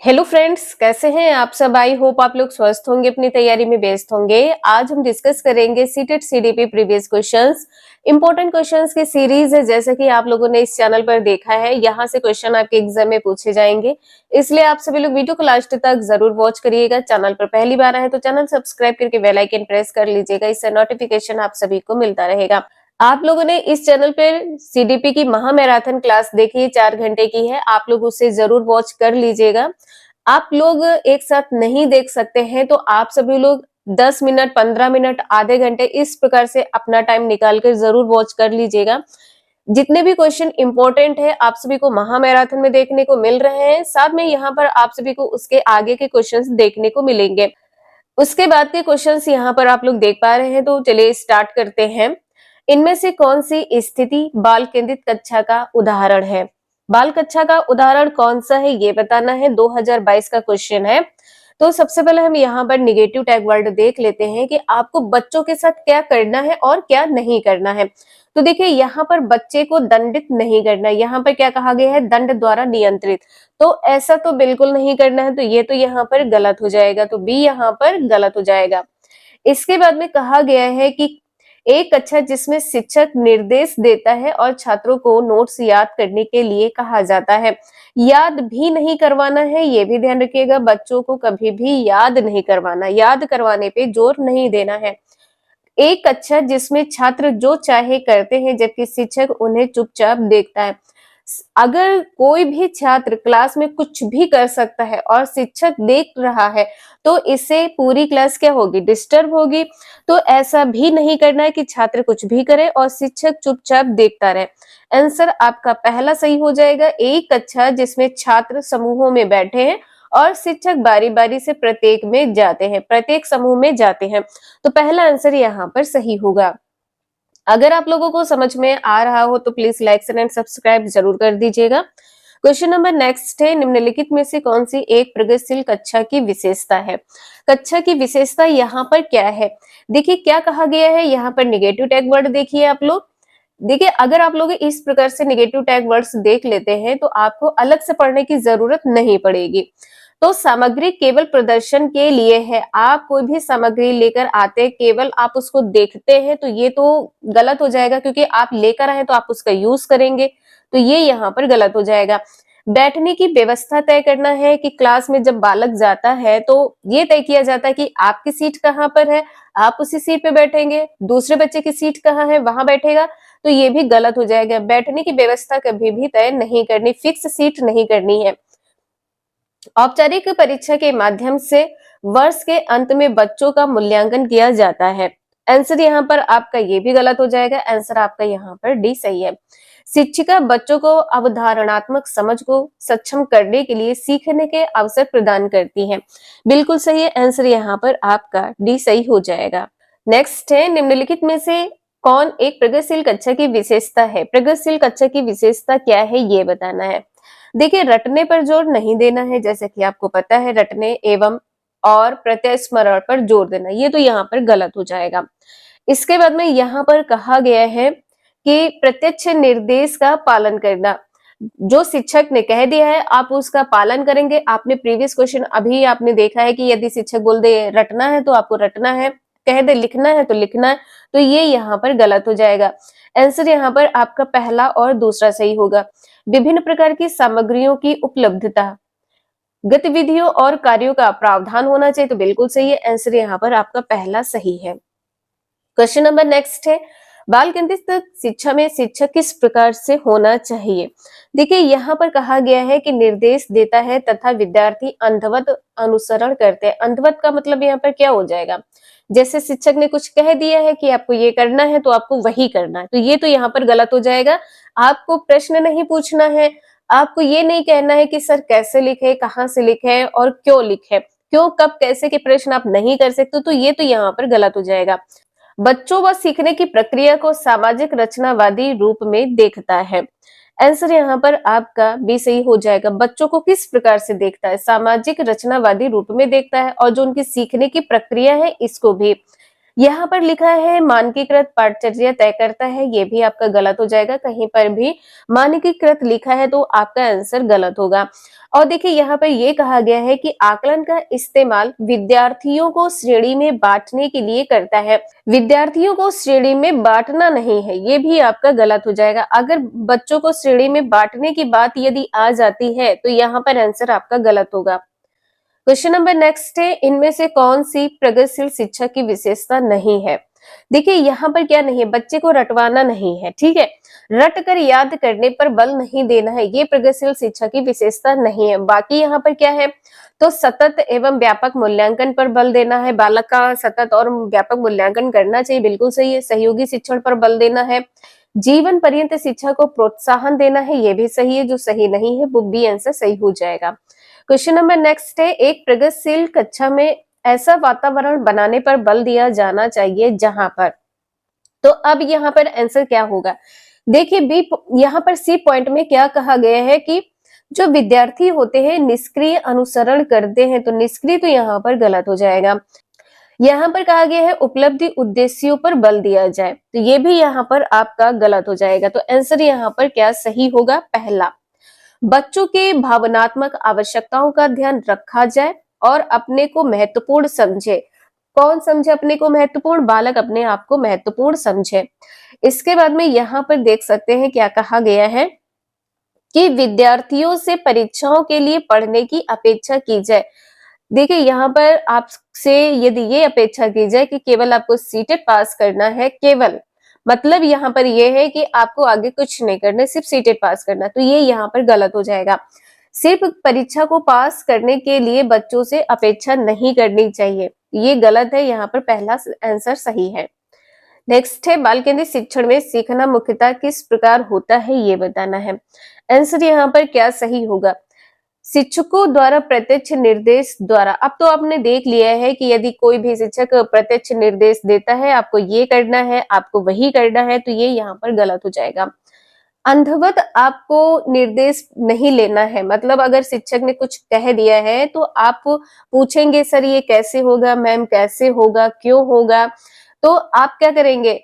Hello friends, कैसे हैं आप सब। आई होप आप लोग स्वस्थ होंगे, अपनी तैयारी में व्यस्त होंगे। आज हम डिस्कस करेंगे CTET CDP previous questions. Important questions की सीरीज है, जैसे कि आप लोगों ने इस चैनल पर देखा है। यहाँ से क्वेश्चन आपके एग्जाम में पूछे जाएंगे, इसलिए आप सभी लोग वीडियो को लास्ट तक जरूर वॉच करिएगा। चैनल पर पहली बार आए तो चैनल सब्सक्राइब करके बेल आइकन प्रेस कर लीजिएगा, इससे नोटिफिकेशन आप सभी को मिलता रहेगा। आप लोगों ने इस चैनल पर सीडीपी की महा मैराथन क्लास देखी, 4 घंटे की है, आप लोग उसे जरूर वॉच कर लीजिएगा। आप लोग एक साथ नहीं देख सकते हैं तो आप सभी लोग 10 मिनट, 15 मिनट, आधे घंटे इस प्रकार से अपना टाइम निकाल कर जरूर वॉच कर लीजिएगा। जितने भी क्वेश्चन इंपॉर्टेंट है आप सभी को महा मैराथन में देखने को मिल रहे हैं, साथ में यहाँ पर आप सभी को उसके आगे के क्वेश्चंस देखने को मिलेंगे। उसके बाद के क्वेश्चंस यहाँ पर आप लोग देख पा रहे हैं, तो चलिए स्टार्ट करते हैं। इनमें से कौन सी स्थिति बाल केंद्रित कक्षा का उदाहरण है? बाल कक्षा का उदाहरण कौन सा है ये बताना है, 2022 का क्वेश्चन है। तो सबसे पहले हम यहाँ पर निगेटिव टैग वर्ड देख लेते हैं कि आपको बच्चों के साथ क्या करना है और क्या नहीं करना है। तो देखिए यहाँ पर बच्चे को दंडित नहीं करना, यहाँ पर क्या कहा गया है, दंड द्वारा नियंत्रित। तो ऐसा तो बिल्कुल नहीं करना है, तो ये तो यहाँ पर गलत हो जाएगा, तो बी यहाँ पर गलत हो जाएगा। इसके बाद में कहा गया है कि एक कक्षा जिसमें शिक्षक निर्देश देता है और छात्रों को नोट्स याद करने के लिए कहा जाता है। याद भी नहीं करवाना है, ये भी ध्यान रखिएगा, बच्चों को कभी भी याद नहीं करवाना, याद करवाने पे जोर नहीं देना है। एक कक्षा जिसमें छात्र जो चाहे करते हैं जबकि शिक्षक उन्हें चुपचाप देखता है। अगर कोई भी छात्र क्लास में कुछ भी कर सकता है और शिक्षक देख रहा है तो इससे पूरी क्लास क्या होगी, डिस्टर्ब होगी। तो ऐसा भी नहीं करना है कि छात्र कुछ भी करे और शिक्षक चुपचाप देखता रहे। आंसर आपका पहला सही हो जाएगा। एक कक्षा जिसमें छात्र समूहों में बैठे हैं और शिक्षक बारी बारी से प्रत्येक में जाते हैं, प्रत्येक समूह में जाते हैं। तो पहला आंसर यहाँ पर सही होगा। अगर आप लोगों को समझ में आ रहा हो तो प्लीज लाइक एंड सब्सक्राइब जरूर कर दीजिएगा। क्वेश्चन नंबर नेक्स्ट है, निम्नलिखित में से कौन सी एक प्रगतिशील कक्षा की विशेषता है? कक्षा की विशेषता यहाँ पर क्या है? देखिए क्या कहा गया है, यहाँ पर निगेटिव टैग वर्ड देखिए आप लोग। देखिए अगर आप लोग इस प्रकार से निगेटिव टैग वर्ड्स देख लेते हैं तो आपको अलग से पढ़ने की जरूरत नहीं पड़ेगी। तो सामग्री केवल प्रदर्शन के लिए है, आप कोई भी सामग्री लेकर आते केवल आप उसको देखते हैं तो ये तो गलत हो जाएगा, क्योंकि आप लेकर आए तो आप उसका यूज करेंगे, तो ये यहाँ पर गलत हो जाएगा। बैठने की व्यवस्था तय करना है कि क्लास में जब बालक जाता है तो ये तय किया जाता है कि आपकी सीट कहाँ पर है, आप उसी सीट पे बैठेंगे, दूसरे बच्चे की सीट कहाँ है वहां बैठेगा, तो ये भी गलत हो जाएगा। बैठने की व्यवस्था कभी भी तय नहीं करनी, फिक्स सीट नहीं करनी है। औपचारिक परीक्षा के माध्यम से वर्ष के अंत में बच्चों का मूल्यांकन किया जाता है। आंसर यहाँ पर आपका ये भी गलत हो जाएगा, आंसर आपका यहाँ पर डी सही है। शिक्षिका बच्चों को अवधारणात्मक समझ को सक्षम करने के लिए सीखने के अवसर प्रदान करती है। बिल्कुल सही है, आंसर यहाँ पर आपका डी सही हो जाएगा। नेक्स्ट है, निम्नलिखित में से कौन एक प्रगतिशील कक्षा की विशेषता है? प्रगतिशील कक्षा की विशेषता क्या है ये बताना है। देखिए रटने पर जोर नहीं देना है, जैसे कि आपको पता है रटने एवं और प्रत्यय स्मरण पर जोर देना, ये तो यहाँ पर गलत हो जाएगा। इसके बाद में यहाँ पर कहा गया है कि प्रत्यक्ष निर्देश का पालन करना, जो शिक्षक ने कह दिया है आप उसका पालन करेंगे। आपने प्रीवियस क्वेश्चन अभी आपने देखा है कि यदि शिक्षक बोल दे रटना है तो आपको रटना है, कह दे लिखना है तो लिखना है, तो ये यहाँ पर गलत हो जाएगा। आंसर यहाँ पर आपका पहला और दूसरा सही होगा। विभिन्न प्रकार की सामग्रियों की उपलब्धता, गतिविधियों और कार्यों का प्रावधान होना चाहिए, तो बिल्कुल सही है, आंसर यहाँ पर आपका पहला सही है। क्वेश्चन नंबर नेक्स्ट है, बाल केंद्रित शिक्षा में शिक्षक किस प्रकार से होना चाहिए? देखिए यहाँ पर कहा गया है कि निर्देश देता है तथा विद्यार्थी अंधवत अनुसरण करते हैं। अंधवत का मतलब यहाँ पर क्या हो जाएगा, जैसे शिक्षक ने कुछ कह दिया है कि आपको ये करना है तो आपको वही करना है, तो ये तो यहाँ पर गलत हो जाएगा। आपको प्रश्न नहीं पूछना है, आपको ये नहीं कहना है कि सर कैसे लिखे, कहाँ से लिखे और क्यों लिखे, क्यों कब कैसे के प्रश्न आप नहीं कर सकते, तो ये तो यहाँ पर गलत हो जाएगा। बच्चों व सीखने की प्रक्रिया को सामाजिक रचनावादी रूप में देखता है। आंसर यहाँ पर आपका भी सही हो जाएगा। बच्चों को किस प्रकार से देखता है, सामाजिक रचनावादी रूप में देखता है, और जो उनकी सीखने की प्रक्रिया है इसको भी। यहाँ पर लिखा है मानकीकृत पाठचर्या तय करता है, ये भी आपका गलत हो जाएगा। कहीं पर भी मानकीकृत लिखा है तो आपका आंसर गलत होगा। और देखिए यहाँ पर ये कहा गया है कि आकलन का इस्तेमाल विद्यार्थियों को श्रेणी में बांटने के लिए करता है, विद्यार्थियों को श्रेणी में बांटना नहीं है, ये भी आपका गलत हो जाएगा। अगर बच्चों को श्रेणी में बांटने की बात यदि आ जाती है तो यहाँ पर आंसर आपका गलत होगा। क्वेश्चन नंबर नेक्स्ट है, इनमें से कौन सी प्रगतिशील शिक्षा की विशेषता नहीं है? देखिए यहाँ पर क्या नहीं है, बच्चे को रटवाना नहीं है, ठीक है, रट कर याद करने पर बल नहीं देना है, ये प्रगतिशील शिक्षा की विशेषता नहीं है। बाकी यहाँ पर क्या है, तो सतत एवं व्यापक मूल्यांकन पर बल देना है, बालक का सतत और व्यापक मूल्यांकन करना चाहिए, बिल्कुल सही है। सहयोगी शिक्षण पर बल देना है, जीवन पर्यंत शिक्षा को प्रोत्साहन देना है, ये भी सही है। जो सही नहीं है वो बी आंसर सही हो जाएगा। क्वेश्चन नंबर नेक्स्ट है, एक प्रगतिशील कक्षा में ऐसा वातावरण बनाने पर बल दिया जाना चाहिए जहां पर, तो अब यहाँ पर आंसर क्या होगा? देखिए बी, यहाँ पर सी पॉइंट में क्या कहा गया है कि जो विद्यार्थी होते हैं निष्क्रिय अनुसरण करते हैं, तो निष्क्रिय तो यहाँ पर गलत हो जाएगा। यहाँ पर कहा गया है उपलब्धि उद्देश्यों पर बल दिया जाए, तो ये भी यहाँ पर आपका गलत हो जाएगा। तो आंसर यहाँ पर क्या सही होगा? पहला, बच्चों के भावनात्मक आवश्यकताओं का ध्यान रखा जाए और अपने को महत्वपूर्ण समझे। कौन समझे अपने को महत्वपूर्ण? बालक अपने आप को महत्वपूर्ण समझे। इसके बाद में यहाँ पर देख सकते हैं क्या कहा गया है कि विद्यार्थियों से परीक्षाओं के लिए पढ़ने की अपेक्षा की जाए। देखिए यहाँ पर आपसे यदि ये अपेक्षा की जाए कि केवल आपको सीटेट पास करना है, केवल मतलब यहाँ पर ये है कि आपको आगे कुछ नहीं करना, सिर्फ सीटेट पास करना, तो ये यहाँ पर गलत हो जाएगा। सिर्फ परीक्षा को पास करने के लिए बच्चों से अपेक्षा नहीं करनी चाहिए, ये गलत है। यहाँ पर पहला आंसर सही है। नेक्स्ट है, बाल केंद्रित शिक्षण में सीखना मुख्यतः किस प्रकार होता है, ये बताना है। आंसर यहाँ पर क्या सही होगा? शिक्षकों द्वारा प्रत्यक्ष निर्देश द्वारा। अब तो आपने देख लिया है कि यदि कोई भी शिक्षक प्रत्यक्ष निर्देश देता है, आपको ये करना है, आपको वही करना है, तो ये यहाँ पर गलत हो जाएगा। अंधवत आपको निर्देश नहीं लेना है, मतलब अगर शिक्षक ने कुछ कह दिया है तो आप पूछेंगे सर ये कैसे होगा, मैम कैसे होगा, क्यों होगा, तो आप क्या करेंगे?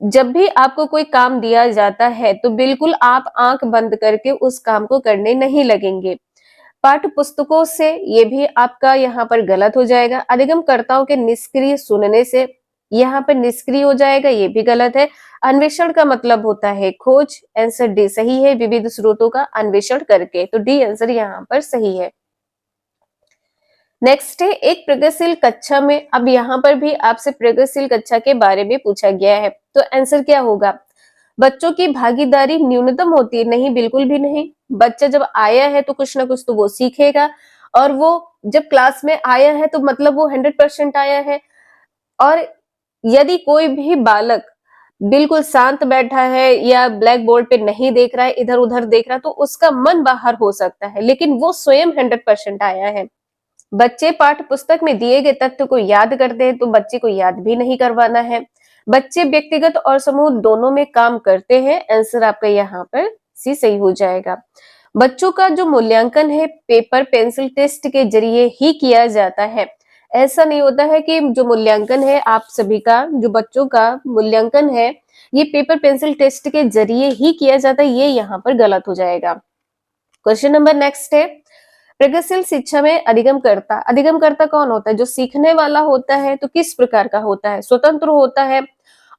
जब भी आपको कोई काम दिया जाता है तो बिल्कुल आप आंख बंद करके उस काम को करने नहीं लगेंगे। पाठ्य पुस्तकों से, ये भी आपका यहाँ पर गलत हो जाएगा। अधिगमकर्ताओं के निष्क्रिय सुनने से, यहाँ पर निष्क्रिय हो जाएगा, ये भी गलत है। अन्वेषण का मतलब होता है खोज, आंसर डी सही है, विविध स्रोतों का अन्वेषण करके, तो डी आंसर यहाँ पर सही है। नेक्स्ट है, एक प्रगतिशील कक्षा में, अब यहाँ पर भी आपसे प्रगतिशील कक्षा के बारे में पूछा गया है, तो आंसर क्या होगा? बच्चों की भागीदारी न्यूनतम होती है? नहीं, बिल्कुल भी नहीं। बच्चा जब आया है तो कुछ ना कुछ तो वो सीखेगा, और वो जब क्लास में आया है तो मतलब वो 100% आया है। और यदि कोई भी बालक बिल्कुल शांत बैठा है या ब्लैक बोर्ड पे नहीं देख रहा है, इधर उधर देख रहा है, तो उसका मन बाहर हो सकता है, लेकिन वो स्वयं 100% आया है। बच्चे पाठ्य पुस्तक में दिए गए तथ्य को याद करते हैं, तो बच्चे को याद भी नहीं करवाना है। बच्चे व्यक्तिगत और समूह दोनों में काम करते हैं, आंसर आपका यहाँ पर सी सही हो जाएगा। बच्चों का जो मूल्यांकन है पेपर पेंसिल टेस्ट के जरिए ही किया जाता है। ऐसा नहीं होता है कि जो मूल्यांकन है आप सभी का, जो बच्चों का मूल्यांकन है ये पेपर पेंसिल टेस्ट के जरिए ही किया जाता है, ये यहाँ पर गलत हो जाएगा। क्वेश्चन नंबर नेक्स्ट है, प्रगतिशील शिक्षा में अधिगमकर्ता, अधिगमकर्ता कौन होता है? जो सीखने वाला होता है, तो किस प्रकार का होता है? स्वतंत्र होता है,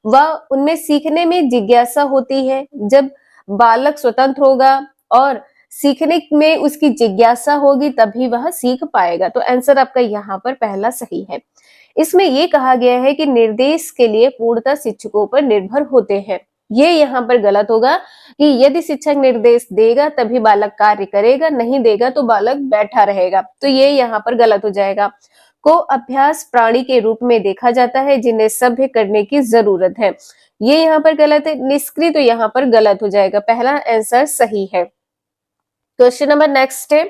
वह उनमें सीखने में जिज्ञासा होती है। जब बालक स्वतंत्र होगा और सीखने में उसकी जिज्ञासा होगी तभी वह सीख पाएगा, तो आंसर आपका यहाँ पर पहला सही है। इसमें ये कहा गया है कि निर्देश के लिए पूर्णतः शिक्षकों पर निर्भर होते हैं, ये यहाँ पर गलत होगा कि यदि शिक्षक निर्देश देगा तभी बालक कार्य करेगा, नहीं देगा तो बालक बैठा रहेगा, तो ये यहाँ पर गलत हो जाएगा। को अभ्यास प्राणी के रूप में देखा जाता है जिन्हें सभ्य करने की जरूरत है, ये यहाँ पर गलत है। निष्क्रिय तो यहाँ पर गलत हो जाएगा, पहला आंसर सही है। क्वेश्चन नंबर नेक्स्ट है,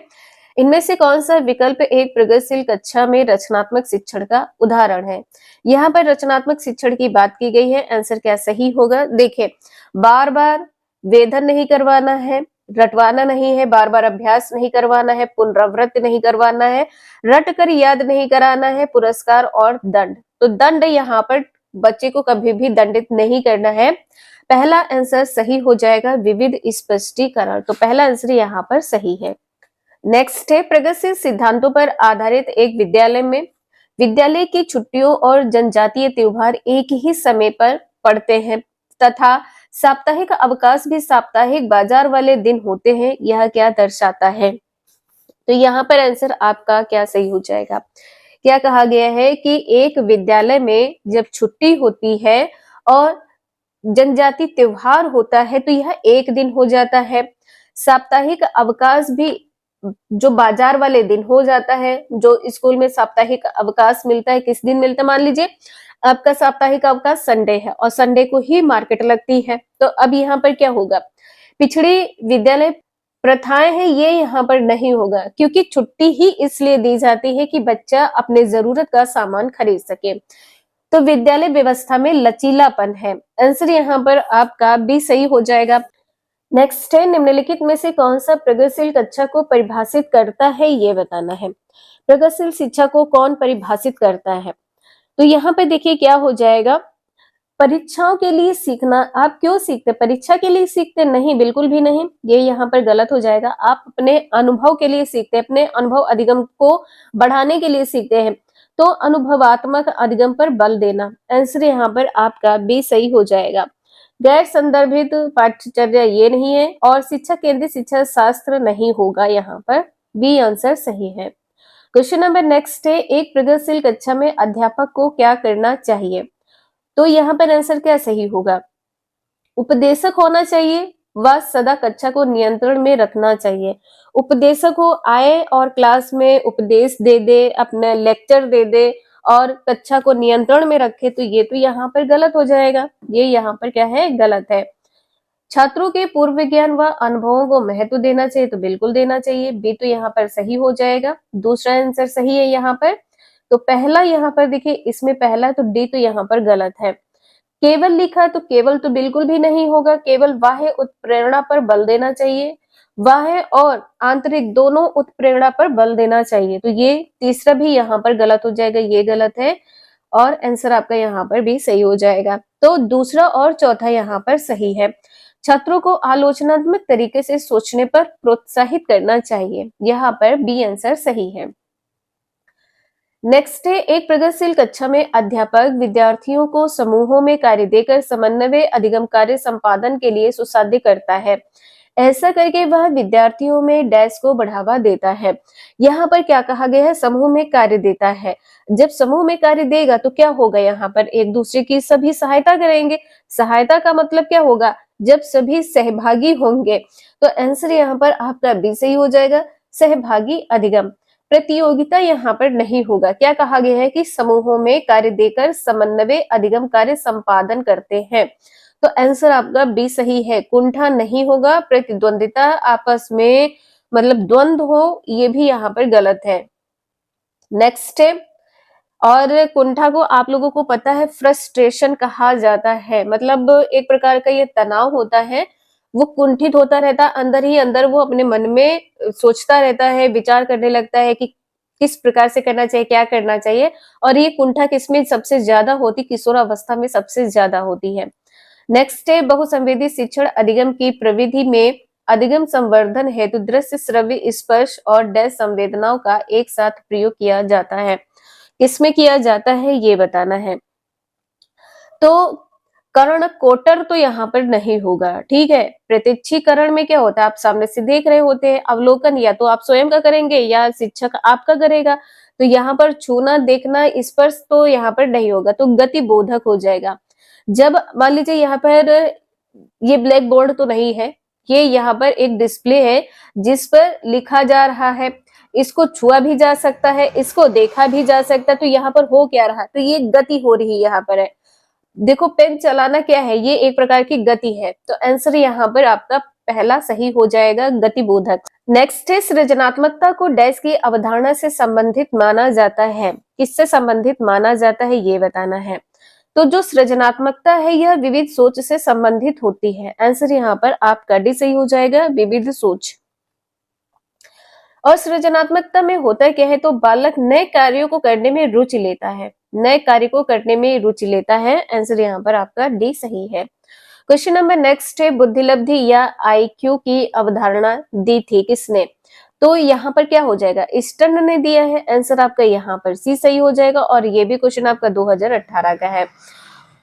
इनमें से कौन सा विकल्प एक प्रगतिशील कक्षा में रचनात्मक शिक्षण का उदाहरण है? यहाँ पर रचनात्मक शिक्षण की बात की गई है, आंसर क्या सही होगा? देखिए, बार बार वेधन नहीं करवाना है, रटवाना नहीं है, बार बार अभ्यास नहीं करवाना है, पुनरावृत्ति नहीं करवाना है, रट कर याद नहीं कराना है, पुरस्कार और दंड। तो दंड यहाँ पर बच्चे को कभी भी दंडित नहीं करना है। पहला आंसर सही हो जाएगा, विविध स्पष्टीकरण। तो पहला आंसर यहाँ पर सही है। नेक्स्ट है, प्रगतिशील सिद्धांतों पर आधारित एक विद्यालय में विद्यालय की छुट्टियों और जनजातीय त्योहार एक ही समय पर पड़ते हैं तथा साप्ताहिक अवकाश भी साप्ताहिक बाजार वाले दिन होते हैं, यह क्या दर्शाता है? तो यहाँ पर आंसर आपका क्या सही हो जाएगा? क्या कहा गया है कि एक विद्यालय में जब छुट्टी होती है और जनजाति त्योहार होता है तो यह एक दिन हो जाता है। साप्ताहिक अवकाश भी जो बाजार वाले दिन हो जाता है। जो स्कूल में साप्ताहिक अवकाश मिलता है, किस दिन मिलता है? मान लीजिए आपका साप्ताहिक अवकाश संडे है और संडे को ही मार्केट लगती है। तो अब यहाँ पर क्या होगा? पिछड़ी विद्यालय प्रथाएं हैं, ये यहाँ पर नहीं होगा, क्योंकि छुट्टी ही इसलिए दी जाती है कि बच्चा अपने जरूरत का सामान खरीद सके। तो विद्यालय व्यवस्था में लचीलापन है। आंसर यहाँ पर आपका भी सही हो जाएगा। नेक्स्ट है, निम्नलिखित में से कौन सा प्रगतिशील कक्षा को परिभाषित करता है, ये बताना है। प्रगतिशील शिक्षा को कौन परिभाषित करता है? तो यहाँ पे देखिए क्या हो जाएगा, परीक्षाओं के लिए सीखना। आप क्यों सीखते? परीक्षा के लिए सीखते नहीं, बिल्कुल भी नहीं, ये यहाँ पर गलत हो जाएगा। आप अपने अनुभव के लिए सीखते हैं, अपने अनुभव अधिगम को बढ़ाने के लिए सीखते हैं। तो अनुभवात्मक अधिगम पर बल देना। आंसर यहाँ पर आपका भी सही हो जाएगा। गैर संदर्भित पाठ्यचर्या ये नहीं है और शिक्षा केंद्रित शिक्षा शास्त्र नहीं होगा, यहाँ पर बी आंसर सही है। क्वेश्चन नंबर नेक्स्ट है, एक प्रगतिशील कक्षा में अध्यापक को क्या करना चाहिए? तो यहाँ पर आंसर क्या सही होगा? उपदेशक होना चाहिए व सदा कक्षा को नियंत्रण में रखना चाहिए। उपदेशक हो, आए और क्लास में उपदेश दे दे, अपना लेक्चर दे दे और कक्षा को नियंत्रण में रखे, तो ये तो यहाँ पर गलत हो जाएगा। ये यहाँ पर क्या है? गलत है। छात्रों के पूर्व ज्ञान व अनुभवों को महत्व देना चाहिए, तो बिल्कुल देना चाहिए, बी तो यहाँ पर सही हो जाएगा। दूसरा आंसर सही है यहाँ पर। तो पहला यहाँ पर देखिए, इसमें पहला तो डी तो यहाँ पर गलत है। केवल लिखा तो केवल तो बिल्कुल भी नहीं होगा, केवल बाह्य उत्प्रेरणा पर बल देना चाहिए। बाह्य और आंतरिक दोनों उत्प्रेरणा पर बल देना चाहिए, तो ये तीसरा भी यहाँ पर गलत हो जाएगा, ये गलत है और आंसर आपका यहाँ पर भी सही हो जाएगा। तो दूसरा और चौथा यहाँ पर सही है। छात्रों को आलोचनात्मक तरीके से सोचने पर प्रोत्साहित करना चाहिए, यहाँ पर बी आंसर सही है। नेक्स्ट है, एक प्रगतिशील कक्षा में अध्यापक विद्यार्थियों को समूहों में कार्य देकर समन्वय अधिगम कार्य संपादन के लिए सुसाध्य करता है। ऐसा करके वह विद्यार्थियों में डैश को बढ़ावा देता है। यहाँ पर क्या कहा गया है? समूह में कार्य देता है। जब समूह में कार्य देगा तो क्या होगा? यहाँ पर एक दूसरे की सभी सहायता करेंगे। सहायता का मतलब क्या होगा? जब सभी सहभागी होंगे। तो आंसर यहाँ पर आपका बी सही हो जाएगा, सहभागी अधिगम। प्रतियोगिता यहाँ पर नहीं होगा। क्या कहा गया है कि समूहों में कार्य देकर समन्वय अधिगम कार्य संपादन करते हैं, तो आंसर आपका बी सही है। कुंठा नहीं होगा, प्रतिद्वंदिता आपस में मतलब द्वंद्व हो, ये भी यहाँ पर गलत है। नेक्स्ट है, और कुंठा को आप लोगों को पता है फ्रस्ट्रेशन कहा जाता है, मतलब एक प्रकार का ये तनाव होता है, वो कुंठित होता रहता अंदर ही अंदर, वो अपने मन में सोचता रहता है, विचार करने लगता है कि किस प्रकार से करना चाहिए, क्या करना चाहिए। और ये कुंठा किसमें सबसे ज्यादा होती? किशोरावस्था में सबसे ज्यादा होती है। नेक्स्ट है, बहुसंवेदी शिक्षण अधिगम की प्रविधि में अधिगम संवर्धन हेतु दृश्य श्रव्य स्पर्श और डैश संवेदनाओं का एक साथ प्रयोग किया जाता है। किसमें किया जाता है ये बताना है। तो कर्ण कोटर तो यहाँ पर नहीं होगा, ठीक है। प्रत्यक्षीकरण में क्या होता है? आप सामने से देख रहे होते हैं। अवलोकन या तो आप स्वयं का करेंगे या शिक्षक आपका करेगा। तो यहाँ पर छूना, देखना, स्पर्श तो यहाँ पर नहीं होगा, तो गति बोधक हो जाएगा। जब मान लीजिए यहाँ पर ये ब्लैक बोर्ड तो नहीं है, ये यहाँ पर एक डिस्प्ले है जिस पर लिखा जा रहा है। इसको छुआ भी जा सकता है, इसको देखा भी जा सकता है। तो यहाँ पर हो क्या रहा? तो ये गति हो रही यहाँ पर है। देखो, पेन चलाना क्या है? ये एक प्रकार की गति है। तो आंसर यहाँ पर आपका पहला सही हो जाएगा, गतिबोधक। नेक्स्ट है, सृजनात्मकता को डैश की अवधारणा से संबंधित माना जाता है। किससे संबंधित माना जाता है ये बताना है। तो जो सृजनात्मकता है यह विविध सोच से संबंधित होती है। आंसर यहाँ पर आपका डी सही हो जाएगा, विविध सोच। और सृजनात्मकता में होता क्या है, तो बालक नए कार्यों को करने में रुचि लेता है, नए कार्य को करने में रुचि लेता है। आंसर यहाँ पर आपका डी सही है। क्वेश्चन नंबर नेक्स्ट है, बुद्धिलब्धि या आईक्यू की अवधारणा दी थी किसने? तो यहाँ पर क्या हो जाएगा, स्टर्न ने दिया है। आंसर आपका यहाँ पर सी सही हो जाएगा। और ये भी क्वेश्चन आपका 2018 का है।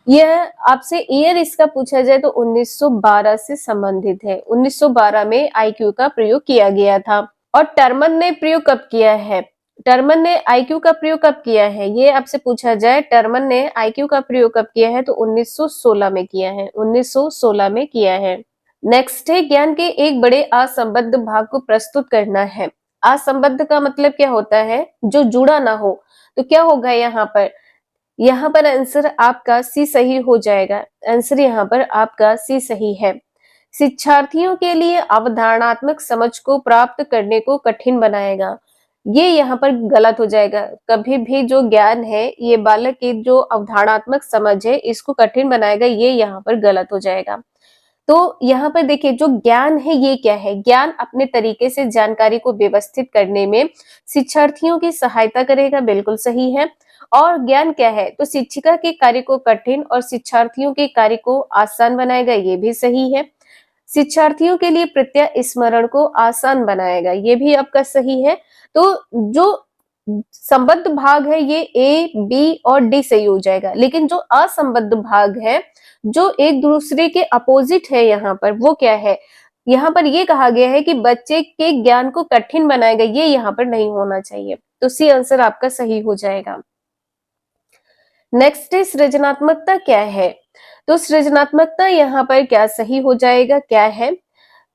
यह आपसे ईयर इसका पूछा जाए तो 1912 से संबंधित है। 1912 में आईक्यू का प्रयोग किया गया था। और टर्मन ने प्रयोग कब किया है? टर्मन ने आईक्यू का प्रयोग कब किया है, ये आपसे पूछा जाए। टर्मन ने आईक्यू का प्रयोग कब किया है? तो 1916 में किया है। 1916 में किया है। नेक्स्ट है, ज्ञान के एक बड़े असंबद्ध भाग को प्रस्तुत करना है। असंबद्ध का मतलब क्या होता है? जो जुड़ा ना हो। तो क्या होगा यहाँ पर? यहाँ पर आंसर आपका सी सही हो जाएगा। आंसर यहाँ पर आपका सी सही है। शिक्षार्थियों के लिए अवधारणात्मक समझ को प्राप्त करने को कठिन बनाएगा। ये यहाँ पर गलत हो जाएगा। कभी भी जो ज्ञान है, ये बालक की जो अवधारणात्मक समझ है, इसको कठिन बनाएगा, ये यहाँ पर गलत हो जाएगा। तो यहाँ पर देखिए, जो ज्ञान है ये क्या है? ज्ञान अपने तरीके से जानकारी को व्यवस्थित करने में शिक्षार्थियों की सहायता करेगा, बिल्कुल सही है। और ज्ञान क्या है? तो शिक्षिका के कार्य को कठिन और शिक्षार्थियों के कार्य को आसान बनाएगा, ये भी सही है। शिक्षार्थियों के लिए प्रत्यय स्मरण को आसान बनाएगा, ये भी आपका सही है। तो जो संबद्ध भाग है ये ए, बी और डी सही हो जाएगा। लेकिन जो असंबद्ध भाग है, जो एक दूसरे के अपोजिट है, यहाँ पर वो क्या है? यहाँ पर ये कहा गया है कि बच्चे के ज्ञान को कठिन बनाएगा, ये यहाँ पर नहीं होना चाहिए। तो सी आंसर आपका सही हो जाएगा। नेक्स्ट है, सृजनात्मकता क्या है? तो सृजनात्मकता यहाँ पर क्या सही हो जाएगा, क्या है?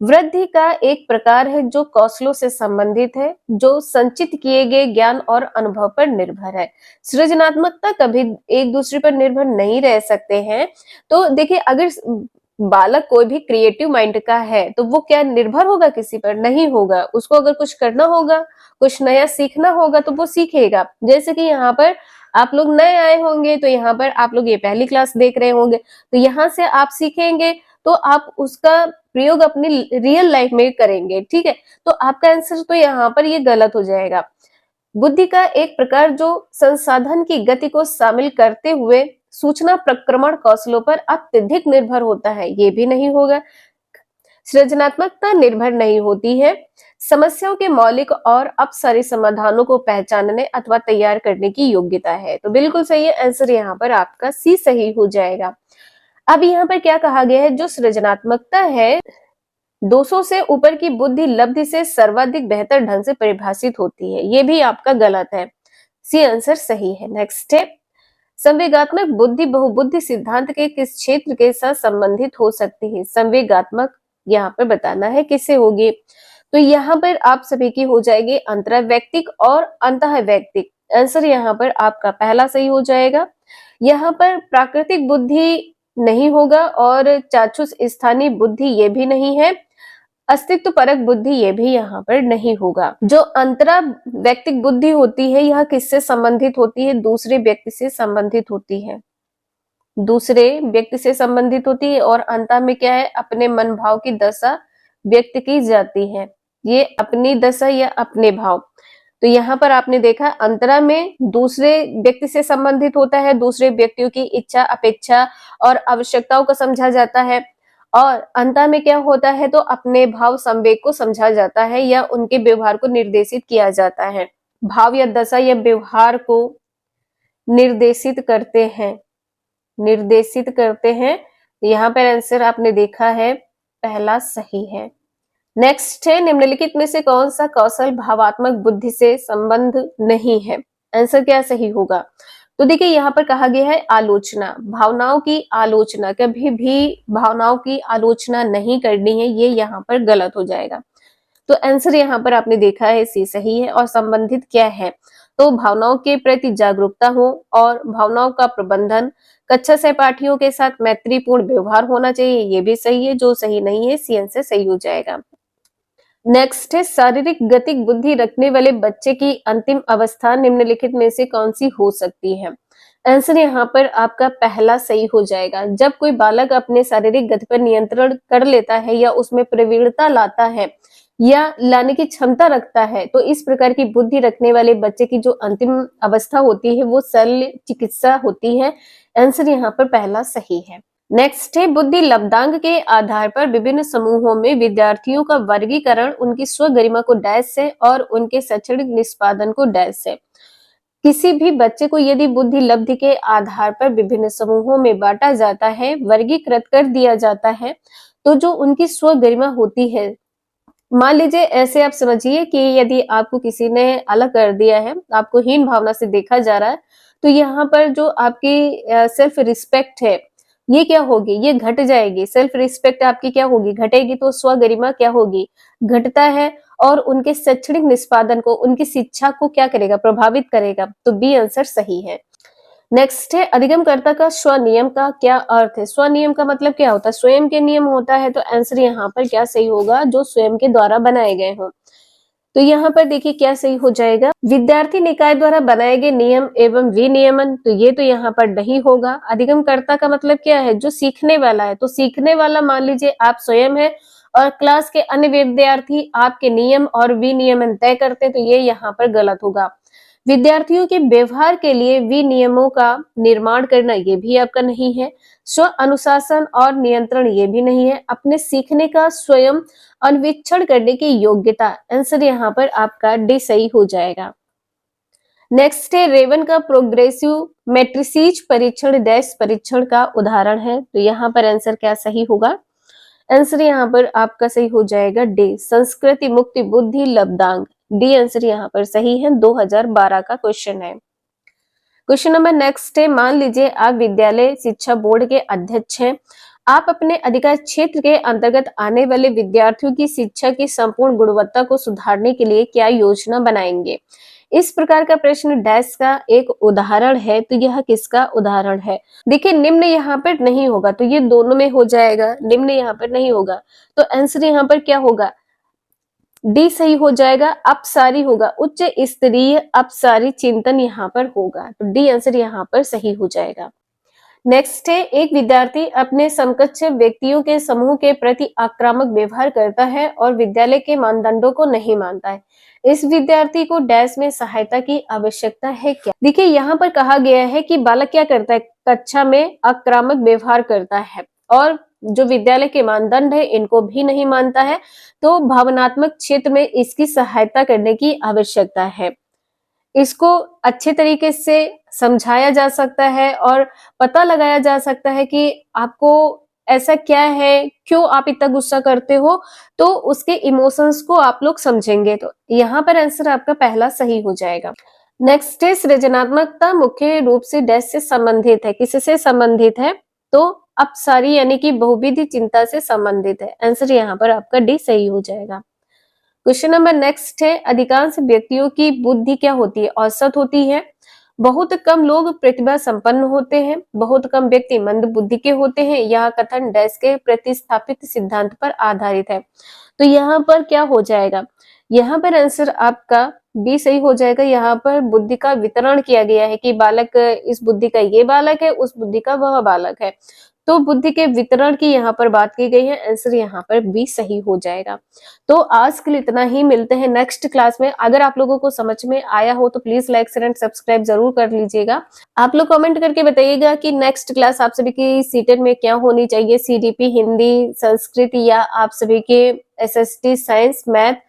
वृद्धि का एक प्रकार है जो कौशलों से संबंधित है, जो संचित किए गए ज्ञान और अनुभव पर निर्भर है। सृजनात्मकता कभी एक दूसरे पर निर्भर नहीं रह सकते हैं। तो देखिए, अगर बालक कोई भी क्रिएटिव माइंड का है तो वो क्या निर्भर होगा किसी पर? नहीं होगा। उसको अगर कुछ करना होगा, कुछ नया सीखना होगा तो वो सीखेगा। जैसे कि यहाँ पर आप लोग नए आए होंगे, तो यहाँ पर आप लोग ये पहली क्लास देख रहे होंगे, तो यहाँ से आप सीखेंगे तो आप उसका प्रयोग अपनी रियल लाइफ में करेंगे, ठीक है। तो आपका आंसर तो यहाँ पर ये गलत हो जाएगा। बुद्धि का एक प्रकार जो संसाधन की गति को शामिल करते हुए सूचना प्रक्रमण कौशलों पर अत्यधिक निर्भर होता है, ये भी नहीं होगा। सृजनात्मकता निर्भर नहीं होती है, समस्याओं के मौलिक और अपसारी समाधानों को पहचानने अथवा तैयार करने की योग्यता है। तो बिल्कुल सही है, आंसर यहाँ पर आपका सी सही हो जाएगा। अब यहाँ पर क्या कहा गया है, जो सृजनात्मकता है 200 से ऊपर की बुद्धि लब्धि से सर्वाधिक बेहतर ढंग से परिभाषित होती है, ये भी आपका गलत है। सी आंसर सही है। नेक्स्ट है, संवेगात्मक बुद्धि बहुबुद्धि सिद्धांत के किस क्षेत्र के साथ संबंधित हो सकती है? संवेगात्मक यहाँ पर बताना है किससे होगी। तो यहाँ पर आप सभी की हो जाएगी अंतर्वैयक्तिक और अंतःवैयक्तिक। आंसर यहाँ पर आपका पहला सही हो जाएगा। यहाँ पर प्राकृतिक बुद्धि नहीं होगा और चाक्षुष स्थानीय बुद्धि ये भी नहीं है, अस्तित्व परक बुद्धि ये भी यहाँ पर नहीं होगा। जो अंतरा वैयक्तिक बुद्धि होती है, यह किससे संबंधित होती है? दूसरे व्यक्ति से संबंधित होती है, दूसरे व्यक्ति से संबंधित होती है। और अंत में क्या है, अपने मन भाव की दशा व्यक्त की जाती है, ये अपनी दशा या अपने भाव। तो यहाँ पर आपने देखा, अंतरा में दूसरे व्यक्ति से संबंधित होता है, दूसरे व्यक्तियों की इच्छा, अपेक्षा और आवश्यकताओं को समझा जाता है। और अंत में क्या होता है, तो अपने भाव संवेग को समझा जाता है या उनके व्यवहार को निर्देशित किया जाता है। भाव या दशा या व्यवहार को निर्देशित करते हैं, निर्देशित करते हैं। यहाँ पर आंसर आपने देखा है पहला सही है। नेक्स्ट है, निम्नलिखित में से कौन सा कौशल भावात्मक बुद्धि से संबंध नहीं है? आंसर क्या सही होगा? तो देखिए, यहाँ पर कहा गया है आलोचना, भावनाओं की आलोचना। कभी भी भावनाओं की आलोचना नहीं करनी है, ये यहाँ पर गलत हो जाएगा। तो आंसर यहाँ पर आपने देखा है सी सही है। और संबंधित क्या है, तो भावनाओं के प्रति जागरूकता हो और भावनाओं का प्रबंधन, कक्षा सहपाठियों के साथ मैत्रीपूर्ण व्यवहार होना चाहिए, ये भी सही है। जो सही नहीं है, सी आंसर सही हो जाएगा। नेक्स्ट है, शारीरिक गतिक बुद्धि रखने वाले बच्चे की अंतिम अवस्था निम्नलिखित में से कौन सी हो सकती है? आंसर यहाँ पर आपका पहला सही हो जाएगा। जब कोई बालक अपने शारीरिक गति पर नियंत्रण कर लेता है या उसमें प्रवीणता लाता है या लाने की क्षमता रखता है, तो इस प्रकार की बुद्धि रखने वाले बच्चे की जो अंतिम अवस्था होती है वो शल्य चिकित्सा होती है। आंसर यहाँ पर पहला सही है। नेक्स्ट है, बुद्धि लब्धांक के आधार पर विभिन्न समूहों में विद्यार्थियों का वर्गीकरण उनकी स्वगरिमा को डैश से और उनके शैक्षणिक निष्पादन को डैश से। किसी भी बच्चे को यदि बुद्धि लब्धि के आधार पर विभिन्न समूहों में बांटा जाता है, वर्गीकृत कर दिया जाता है, तो जो उनकी स्वगरिमा होती है, मान लीजिए ऐसे आप समझिए कि यदि आपको किसी ने अलग कर दिया है, आपको हीन भावना से देखा जा रहा है, तो यहाँ पर जो आपकी सेल्फ रिस्पेक्ट है, ये क्या होगी? ये घट जाएगी। सेल्फ रिस्पेक्ट आपकी क्या होगी? घटेगी, तो स्वगरिमा क्या होगी? घटता है और उनके शैक्षणिक निष्पादन को, उनकी शिक्षा को क्या करेगा? प्रभावित करेगा। तो बी आंसर सही है। नेक्स्ट है, अधिगमकर्ता का स्वनियम का क्या अर्थ है? स्वनियम का मतलब क्या होता है? स्वयं के नियम होता है, तो आंसर यहाँ पर क्या सही होगा? जो स्वयं के द्वारा बनाए गए हों। तो यहाँ पर देखिए क्या सही हो जाएगा? विद्यार्थी निकाय द्वारा बनाए गए नियम एवं विनियमन, तो ये तो यहाँ पर नहीं होगा। अधिगमकर्ता का मतलब क्या है? जो सीखने वाला है। तो सीखने वाला मान लीजिए आप स्वयं है और क्लास के अन्य विद्यार्थी आपके नियम और विनियमन तय करते, तो ये यहाँ पर गलत होगा। विद्यार्थियों के व्यवहार के लिए विनियमों का निर्माण करना, ये भी आपका नहीं है। स्व अनुशासन और नियंत्रण, ये भी नहीं है। अपने सीखने का स्वयं अन्वेषण करने की योग्यता, आंसर यहाँ पर आपका डी सही हो जाएगा। नेक्स्ट है, रेवन का प्रोग्रेसिव मैट्रिसीज परीक्षण डैश परीक्षण का उदाहरण है, तो यहाँ पर आंसर क्या सही होगा? आंसर यहाँ पर आपका सही हो जाएगा डी, संस्कृति मुक्ति बुद्धि लब्धांक। डी आंसर यहाँ पर सही है। 2012 का क्वेश्चन है। क्वेश्चन नंबर नेक्स्ट है, मान लीजिए आप विद्यालय शिक्षा बोर्ड के अध्यक्ष हैं। आप अपने अधिकार क्षेत्र के अंतर्गत आने वाले विद्यार्थियों की शिक्षा की संपूर्ण गुणवत्ता को सुधारने के लिए क्या योजना बनाएंगे? इस प्रकार का प्रश्न डैश का एक उदाहरण है, तो यह किसका उदाहरण है? देखिए निम्न यहाँ पर नहीं होगा, तो ये दोनों में हो जाएगा। निम्न यहाँ पर नहीं होगा, तो आंसर यहाँ पर क्या होगा? डी सही हो जाएगा। अपसारी होगा, उच्च स्तरीय अपसारी चिंतन यहाँ पर होगा, तो डी आंसर यहाँ पर सही हो जाएगा। नेक्स्ट है, एक विद्यार्थी अपने समकक्ष व्यक्तियों के समूह के प्रति आक्रामक व्यवहार करता है और विद्यालय के मानदंडों को नहीं मानता है। इस विद्यार्थी को डैश में सहायता की आवश्यकता है क्या? देखिए यहाँ पर कहा गया है कि बालक क्या करता है? कक्षा में आक्रामक व्यवहार करता है और जो विद्यालय के मानदंड है इनको भी नहीं मानता है, तो भावनात्मक क्षेत्र में इसकी सहायता करने की आवश्यकता है। इसको अच्छे तरीके से समझाया जा सकता है और पता लगाया जा सकता है कि आपको ऐसा क्या है, क्यों आप इतना गुस्सा करते हो, तो उसके इमोशंस को आप लोग समझेंगे। तो यहाँ पर आंसर आपका पहला सही हो जाएगा। नेक्स्ट है, सृजनात्मकता मुख्य रूप से डैश से संबंधित है। किससे संबंधित है? तो अपसारी यानी कि बहुविधि चिंता से संबंधित है। आंसर यहाँ पर आपका डी सही हो जाएगा। क्वेश्चन नंबर नेक्स्ट है, अधिकांश व्यक्तियों की बुद्धि क्या होती है? औसत होती है। बहुत कम लोग प्रतिभा संपन्न होते हैं। बहुत कम व्यक्ति मंद बुद्धि के होते हैं। यह कथन डैश के प्रतिस्थापित सिद्धांत पर आधारित है। तो यहाँ पर क्या हो जाएगा? यहाँ पर आंसर आपका बी सही हो जाएगा। यहाँ पर बुद्धि का वितरण किया गया है कि बालक, इस बुद्धि का ये बालक है, उस बुद्धि का वह बालक है, तो बुद्धि के वितरण की यहाँ पर बात की गई है। आंसर यहाँ पर बी सही हो जाएगा। तो आज के लिए इतना ही, मिलते हैं नेक्स्ट क्लास में। अगर आप लोगों को समझ में आया हो तो please like share and subscribe जरूर कर लीजिएगा। आप लोग कमेंट करके बताइएगा कि नेक्स्ट क्लास आप सभी की सीटेट में क्या होनी चाहिए, सीडीपी, हिंदी, संस्कृत, या आप सभी के एसएसटी, साइंस, मैथ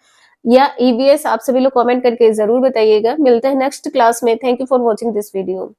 या ईवीएस। आप सभी लोग कमेंट करके जरूर बताइएगा। मिलते हैं नेक्स्ट क्लास में। Thank you for watching this video.